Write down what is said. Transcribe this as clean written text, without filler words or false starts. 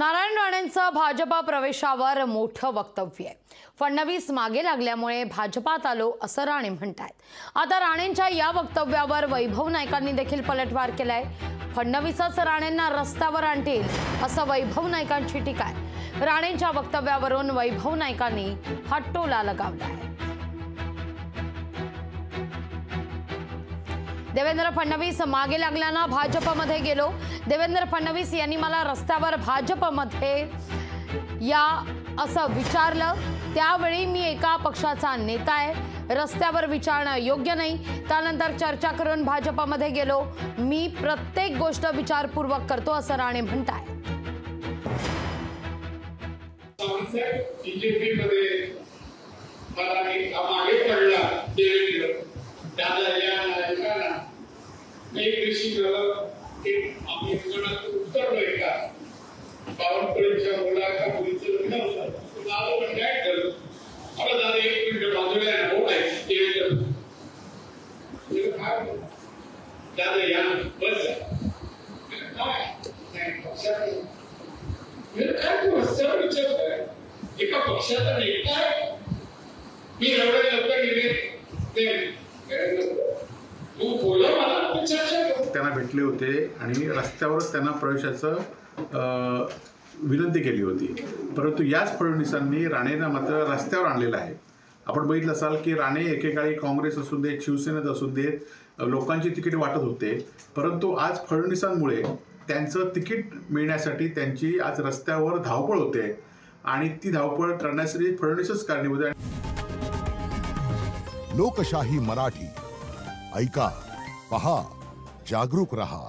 नारायण राणेंचं भाजपा प्रवेशावर मोठं वक्तव्य आहे। फडणवीस मागे लागल्यामुळे भाजपात आलो असं राणे म्हणतायत। आता राणेंच्या या वक्तव्यावर वैभव नाईकांनी देखील पलटवार केलाय। फडणवीसच राणेंना रस्त्यावर आणतील असं वैभव नाईकांची टीका आहे। राणेंच्या वक्तव्यावरून वैभव नाईकांनी हा टोला लगावलाय। देवेंद्र फडणवीस मागे लागल्यानं भाजपमध्ये गेलो। देवेंद्र फडणवीस यांनी मला रस्त्यावर भाजपमध्ये या असं विचारलं, त्यावेळी मी एका पक्षाचा नेता आहे, रस्त्यावर विचारणं योग्य नाही। त्यानंतर चर्चा करून भाजपमध्ये गेलो। मी प्रत्येक गोष्ट विचारपूर्वक करतो असं राणे म्हणताय। एका पक्षाचा नेता आहे मी एवढे त्यांना भेटले होते आणि रस्त्यावरच त्यांना प्रवेशाचं विनंती केली होती, परंतु याच फडणवीसांनी राणेंना मात्र रस्त्यावर आणलेलं आहे। आपण बघितलं असाल की राणे एकेकाळी काँग्रेस असू देत, शिवसेनेत असू देत, लोकांची तिकीट वाटत होते, परंतु आज फडणवीसांमुळे त्यांचं तिकीट मिळण्यासाठी त्यांची आज रस्त्यावर धावपळ होते आणि ती धावपळ करण्यासाठी फडणवीसच कारणीभूत आहे। लोकशाही मराठी ऐका, पहा, जागरूक रहा।